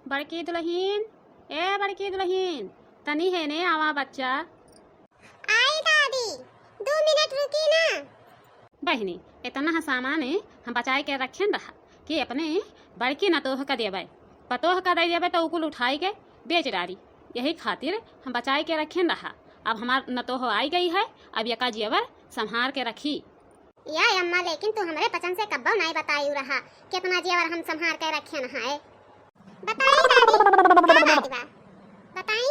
बड़की दुल्हीन, ए बड़की दुल्हीन, तनी है ने आवा बच्चा। आई दादी, 2 मिनट रुकी ना। बहनी इतना सामान हम बचाए के रखें रहा कि अपने बड़की नतोह का देवे, पतोह का दे देवे तो उकुल उठाई के बेच डारी। यही खातिर हम बचाए के रखें रहा। अब हमार नतोह आई गई है, अब यका जेवर संभाल के रखी। या अम्मा, लेकिन तू हमारे पसंद से कब्बो नहीं बताई रहा कितना जेवर हम संभाल के रखे ना है। बताई।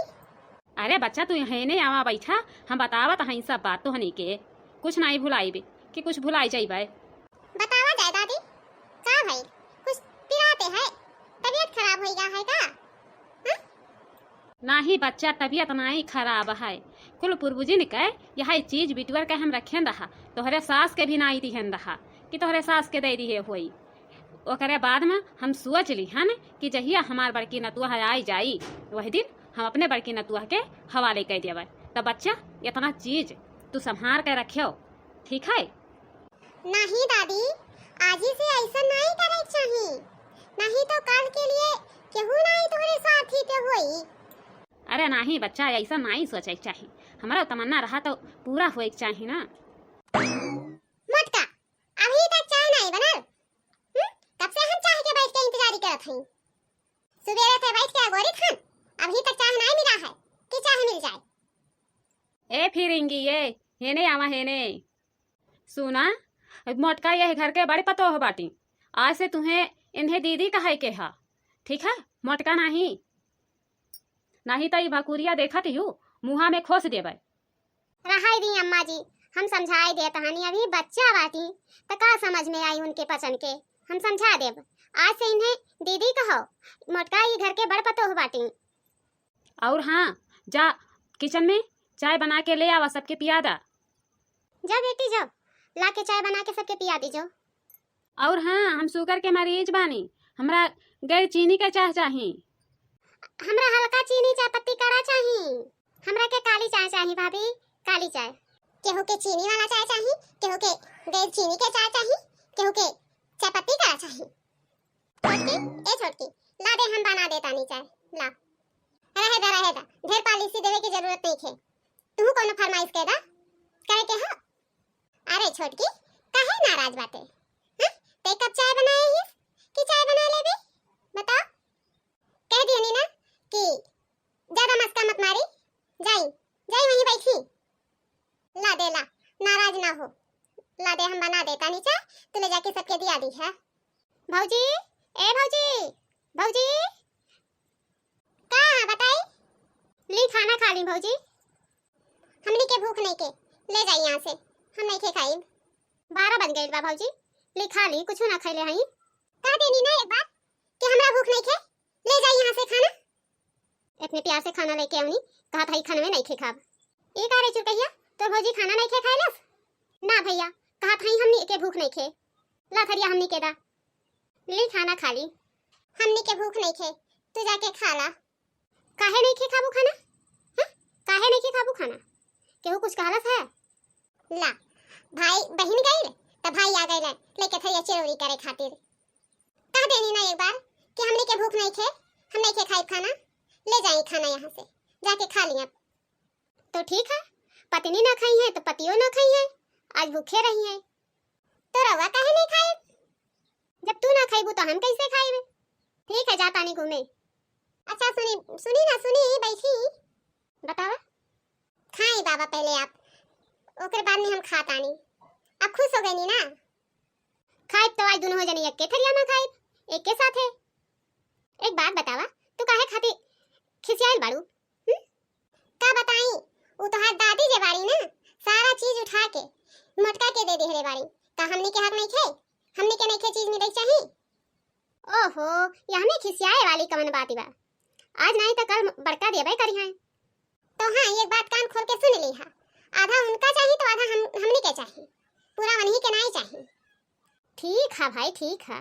अरे बच्चा तू यहाँ नहीं आवा बैठा, हम बतावत हई सब बात तो हनी के कुछ नहीं भुलाई बे कि कुछ भुलाई जाइबे। बतावा जाए दादी, का भाई कुछ पिराते है, तबीयत खराब हो गया है का? नहीं बच्चा, तबीयत नहीं खराब है। कुल पुरबुजी ने कहे यह चीज बिटवर के हम रखें रहा, तोहरे सास के भी नहीं दिहन रहा कि तोहरे सास के दे दिए हुई। ओकरे बाद में हम सोच ली हन कि जहिया हमार बड़की नतुआ आई जाई वही दिन हम अपने बड़की नतुआ के हवाले कर देवे। तब बच्चा इतना चीज तू संभाल के रखियो, ठीक है? नहीं दादी, आज ही से ऐसा नहीं करे चाहिए, नहीं तो कल के लिए केहू नहीं तुम्हारे साथी पे होई। अरे नहीं बच्चा, ऐसा नहीं सोचे चाहिए। हमारा तमन्ना रहा तो पूरा होए चाहिए ना। मटका अभी तक चाय नहीं बनल। कब से हम चाय के बैठ के इंतजार करत हई। सुबह से बैठ के गोरी खान, अभी तक चाय नहीं मिला है कि चाय मिल जाए। ए फिरेंगी ये हेने आवा हेने। सुना मोटका ये घर के बड़े पतो हो बाटी, आज से तुम्हें इन्हें दीदी कहे के हा, ठीक है? मोटका नहीं नहीं तो भकुरिया देखत यू मुहा में खोस देवे। रहाई दी अम्मा जी, हम समझाई दे तहानी, अभी बच्चा बाटी तो का समझ में आई उनके पसंद के, हम समझा देब। आज से इन्हें दीदी कहो, मोटका ये घर के बड़ पतो हो बाटी। और हाँ, जा किचन में चाय बना के ले आवा, सबके पिया दा। जा बेटी जा, ला के चाय बना के सबके पिया दीजो। और हाँ, हम शुगर के मरीज बानी, हमरा गैर चीनी के चाय चाहिए। हमरा हल्का चीनी चाय पत्ती कड़ा चाहिए। हमरा के काली चाय चाहिए भाभी, काली चाय। केहू के चीनी वाला चाय चाहिए, केहू के गैर चीनी के चाय चाहिए, केहू के चाय पत्ती कड़ा चाहिए। छोटकी ला दे, हम बना देता नी चाय ला। रहेगा ढेर पॉलिसी देवे की जरूरत नहीं है। तू कोनो फरमाइश के दा करे के हो। अरे छोटकी काहे नाराज बाटे? हां, ते कब चाय बनाए ही कि चाय बना लेबे? बताओ। कह दियनी ना कि ज्यादा मस्का मत मारी, जाई वहीं बैठी। ला दे ला, नाराज ना हो, ला दे, हम बना देता नी चाय, तू ले जाके सबके दिया दी है। भौजी, ए भौजी का बताई? ली खाना खा ली भौजी। हमनी के भूख नहीं के, ले जाई यहाँ से, हम नहीं के खाई। 12 बज गए बा भौजी, ली खा ली, कुछ ना खैले हई। कह देनी ना एक बार कि हमरा भूख नहीं के, ले जाई यहाँ से खाना। इतने प्यार से खाना लेके आउनी, कहा था खाने में नहीं खे खाब। एक आ रे चुकैया, तो भौजी खाना नहीं खे खाइलस ना भैया, कहा था हमनी के भूख नहीं खे। ला थरिया हमनी के दा, ली खाना खा ली। हमनी के भूख नहीं खे, तू जाके खा ला। काहे नहीं खे खाबू खाना? हां, काहे नहीं खे खाबू खाना? केहू कुछ कहलस है? ला भाई बहन गई त भाई आ गए लेके थरिया चोरी करे खातिर। कह देनी ना एक बार कि हमनी के भूख नहीं खे, हम नहीं खे खाई खाना, ले जाई खाना यहाँ से, जाके खा लिया। तो ठीक है, पत्नी ना खाई है तो पतियो ना खाई है, आज भूखे रही है। तो रवा काहे नहीं खाए? जब तू ना खाईबू तो हम कैसे खाएबे? ठीक है, जाता नहीं घूमे। अच्छा सुनी बैठी, बतावा। खाई बाबा पहले आप, ओकर बाद में हम खातानी। अब खुश हो गई ना? खाए तो आज दोनों हो जनी एक के थरिया में खाए, एक के साथ है। एक बात बतावा, तू काहे खाती खिसियाल बाड़ू? का बताई, वो तो हर दादी जे बाड़ी ना, सारा चीज उठा के मटका के दे देहले बाड़ी। का हमनी के हक नहीं खे? हमनी के नहीं खे चीज मिले चाहिए? ओहो, यह में खिसियाए वाली कवन बात बा? आज नहीं तो कल बड़का देबे करी है। तो हाँ, एक बात कान खोल के सुन ली है, आधा उनका चाहिए तो आधा हमनी के चाहिए, पूरा वही के नहीं चाहिए। ठीक है भाई, ठीक है।